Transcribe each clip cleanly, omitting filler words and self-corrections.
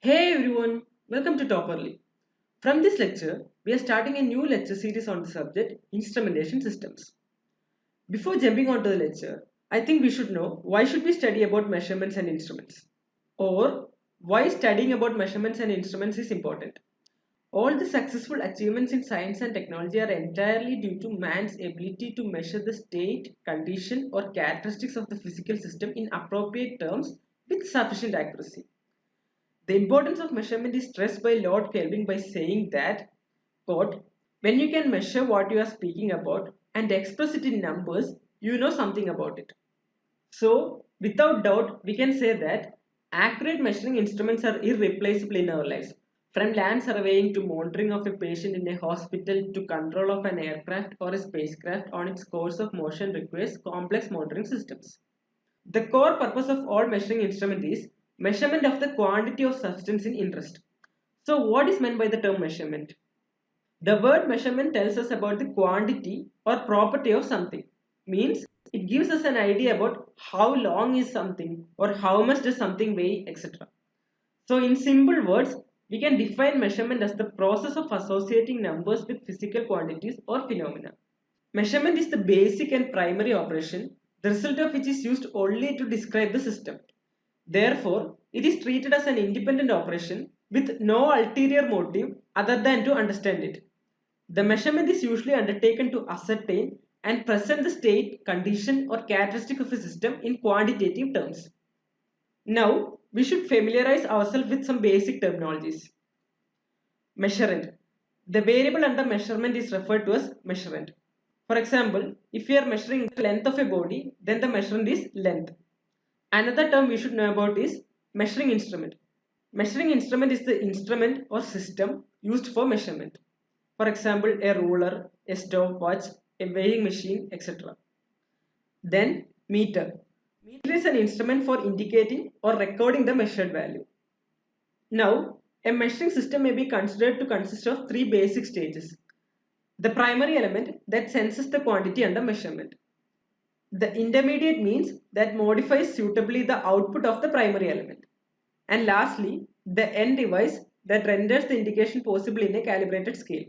Hey everyone, welcome to Topperly. From this lecture, we are starting a new lecture series on the subject Instrumentation Systems. Before jumping onto the lecture, I think we should know why should we study about measurements and instruments, or why studying about measurements and instruments is important. All the successful achievements in science and technology are entirely due to man's ability to measure the state, condition, or characteristics of the physical system in appropriate terms with sufficient accuracy. The importance of measurement is stressed by Lord Kelvin by saying that, quote, when you can measure what you are speaking about and express it in numbers, you know something about it. So, without doubt, we can say that accurate measuring instruments are irreplaceable in our lives. From land surveying to monitoring of a patient in a hospital to control of an aircraft or a spacecraft on its course of motion requires complex monitoring systems. The core purpose of all measuring instrument is measurement of the quantity of substance in interest. So what is meant by the term measurement? The word measurement tells us about the quantity or property of something. Means it gives us an idea about how long is something or how much does something weigh, etc. So in simple words, we can define measurement as the process of associating numbers with physical quantities or phenomena. Measurement is the basic and primary operation, the result of which is used only to describe the system. Therefore, it is treated as an independent operation with no ulterior motive other than to understand it. The measurement is usually undertaken to ascertain and present the state, condition, or characteristic of a system in quantitative terms. Now, we should familiarize ourselves with some basic terminologies. Measurand. The variable under measurement is referred to as measurand. For example, if we are measuring the length of a body, then the measurand is length. Another term we should know about is measuring instrument. Measuring instrument is the instrument or system used for measurement. For example, a ruler, a stopwatch, a weighing machine, etc. Then meter. Meter is an instrument for indicating or recording the measured value. Now, a measuring system may be considered to consist of three basic stages. The primary element that senses the quantity under measurement. The intermediate means that modifies suitably the output of the primary element. And lastly, the end device that renders the indication possible in a calibrated scale.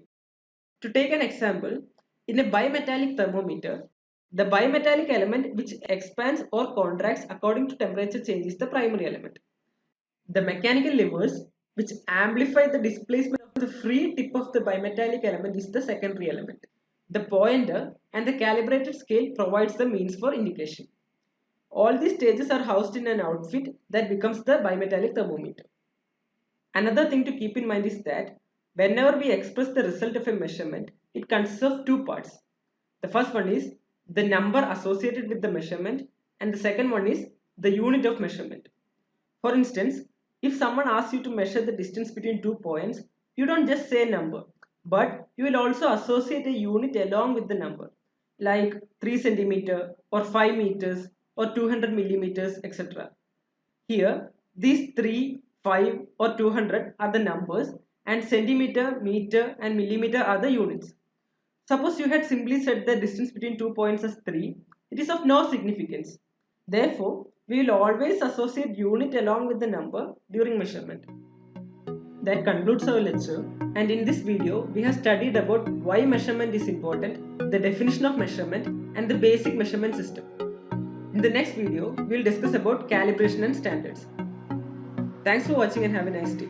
To take an example, in a bimetallic thermometer, the bimetallic element which expands or contracts according to temperature change is the primary element. The mechanical levers which amplify the displacement of the free tip of the bimetallic element is the secondary element. The pointer and the calibrated scale provides the means for indication. All these stages are housed in an outfit that becomes the bimetallic thermometer. Another thing to keep in mind is that whenever we express the result of a measurement, it consists of two parts. The first one is the number associated with the measurement, and the second one is the unit of measurement. For instance, if someone asks you to measure the distance between 2 points, you don't just say a number, but you will also associate a unit along with the number, like 3 centimeter or 5 meters or 200 millimeters, etc. Here, these 3, 5 or 200 are the numbers and centimeter, meter and millimeter are the units. Suppose you had simply said the distance between 2 points as 3, it is of no significance. Therefore, we will always associate unit along with the number during measurement. That concludes our lecture, and in this video we have studied about why measurement is important, the definition of measurement and the basic measurement system. In the next video, we will discuss about calibration and standards. Thanks for watching and have a nice day.